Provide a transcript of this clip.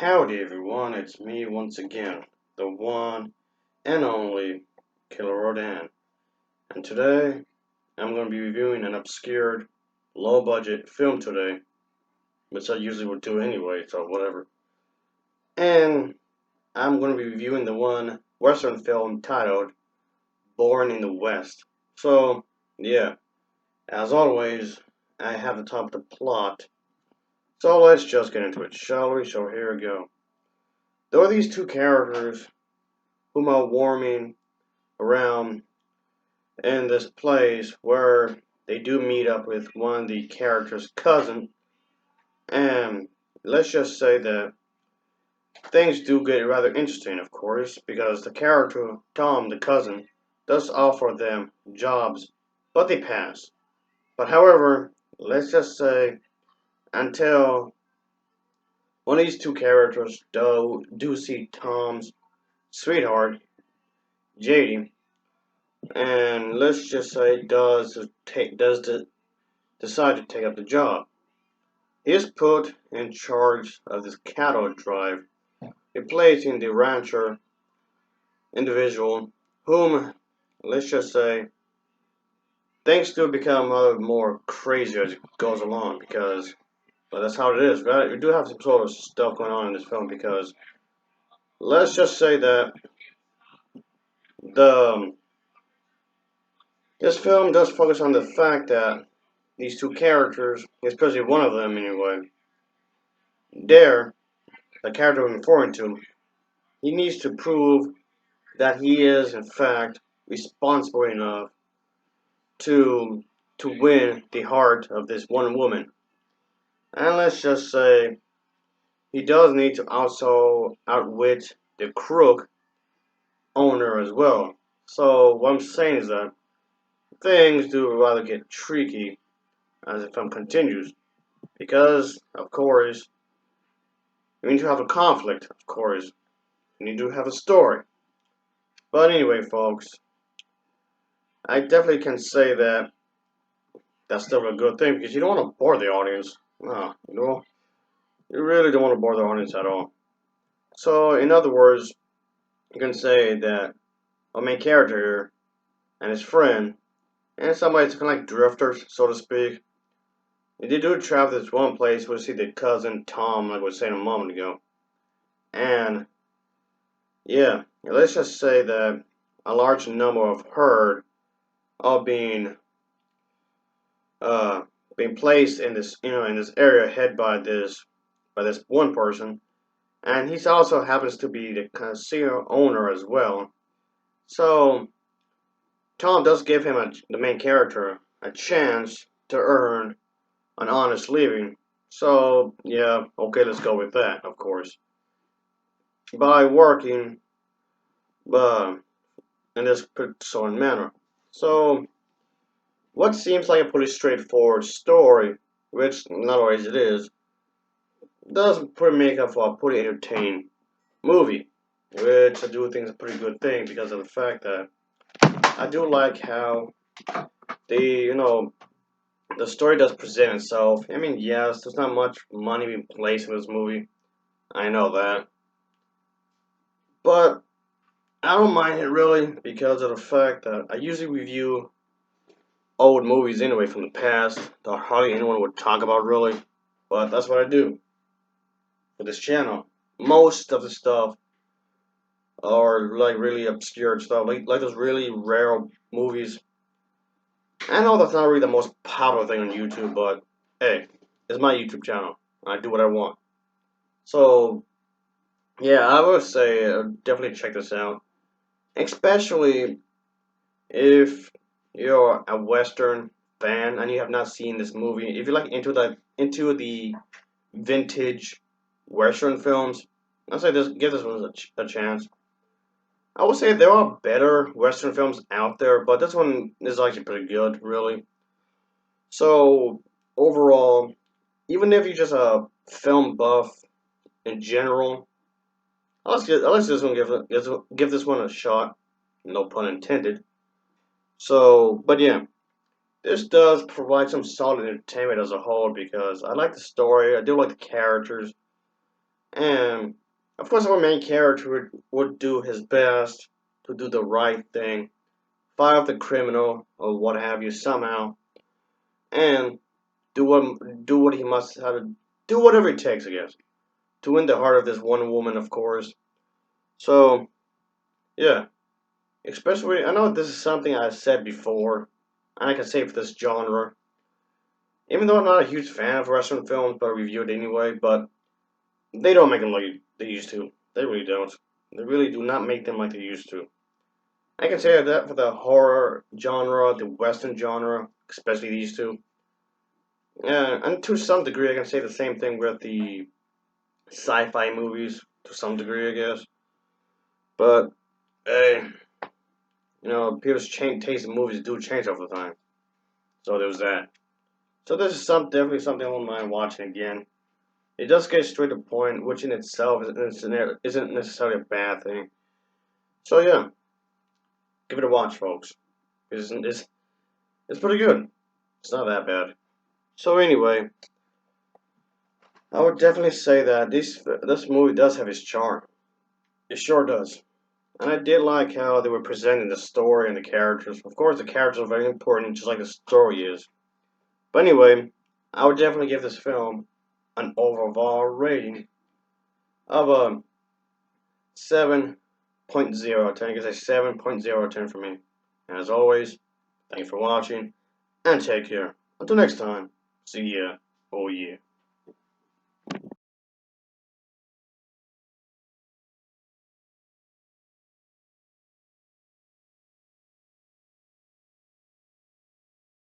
Howdy everyone, it's me once again, the one and only Killer Rodan. And today, I'm going to be reviewing an obscure, low-budget film today, which I usually would do anyway, so whatever. And I'm going to be reviewing the one Western film titled Born in the West. So, yeah, as always, I have the top of the plot. So let's just get into it, shall we? So here we go. There are these two characters whom are warming around in this place where they do meet up with one of the character's cousin, and let's just say that things do get rather interesting, of course, because the character, Tom, the cousin, does offer them jobs, but they pass. But however, let's just say until one of these two characters do see Tom's sweetheart, JD, and let's just say decide to take up the job. He is put in charge of this cattle drive, replacing the rancher individual whom, let's just say, things do become more crazy as it goes along because, well, that's how it is, right? We do have some sort of stuff going on in this film because, let's just say that the this film does focus on the fact that these two characters, especially one of them anyway, Dare, the character I'm referring to, he needs to prove that he is in fact responsible enough to win the heart of this one woman. And let's just say he does need to also outwit the crook owner as well. So what I'm saying is that things do rather get tricky as the film continues. Because, of course, you need to have a conflict, of course. You need to have a story. But anyway, folks, I definitely can say that that's still a good thing because you don't want to bore the audience. No, you really don't want to bore the audience at all. So, in other words, you can say that our main character here and his friend, and in some ways, kind of like drifters, so to speak. They do travel to this one place where we see the cousin Tom, like I was saying a moment ago. And, yeah, let's just say that a large number of herd are uh, being placed in this, in this area head by this one person, and he also happens to be the casino owner as well. So Tom does give him the main character a chance to earn an honest living. So yeah, okay, let's go with that, of course. By working uh, in this particular manner. So what seems like a pretty straightforward story, which not always it is, does pretty make up for a pretty entertaining movie, which I do think is a pretty good thing because of the fact that I do like how the the story does present itself. I mean, yes, there's not much money being placed in this movie. I know that, but I don't mind it really because of the fact that I usually review old movies anyway from the past that hardly anyone would talk about really, but that's what I do for this channel. Most of the stuff are like really obscure stuff, like those really rare movies. I know that's not really the most popular thing on YouTube, but hey, it's my YouTube channel. I do what I want. So yeah, I would say definitely check this out, especially if you're a Western fan and you have not seen this movie. If you're like into the vintage Western films, I'd say give this one a chance. I would say there are better Western films out there, but this one is actually pretty good, really. So overall, even if you're just a film buff in general, let's just give this one a shot. No pun intended. So, but yeah, this does provide some solid entertainment as a whole because I like the story. I do like the characters. And of course, our main character would do his best to do the right thing, fight off the criminal or what have you somehow, and do what he must have to do whatever it takes, I guess, to win the heart of this one woman, of course. So yeah, especially I know this is something I said before, and I can say for this genre. Even though I'm not a huge fan of Western films, but I review it anyway. But they don't make them like they used to. They really don't. They really do not make them like they used to. I can say that for the horror genre, the Western genre, especially these two. Yeah, and to some degree, I can say the same thing with the sci-fi movies. To some degree, I guess. But hey, people's taste in movies do change over time. So there's that. So this is definitely something I wouldn't mind watching again. It does get straight to the point, which in itself isn't necessarily a bad thing. So yeah, give it a watch, folks. It's pretty good. It's not that bad. So anyway, I would definitely say that this movie does have its charm. It sure does. And I did like how they were presenting the story and the characters. Of course, the characters are very important, just like the story is. But anyway, I would definitely give this film an overall rating of a 7.0 out of 10. I guess a 7.0 out of 10 for me. And as always, thanks for watching, and take care. Until next time, see ya. Oh yeah.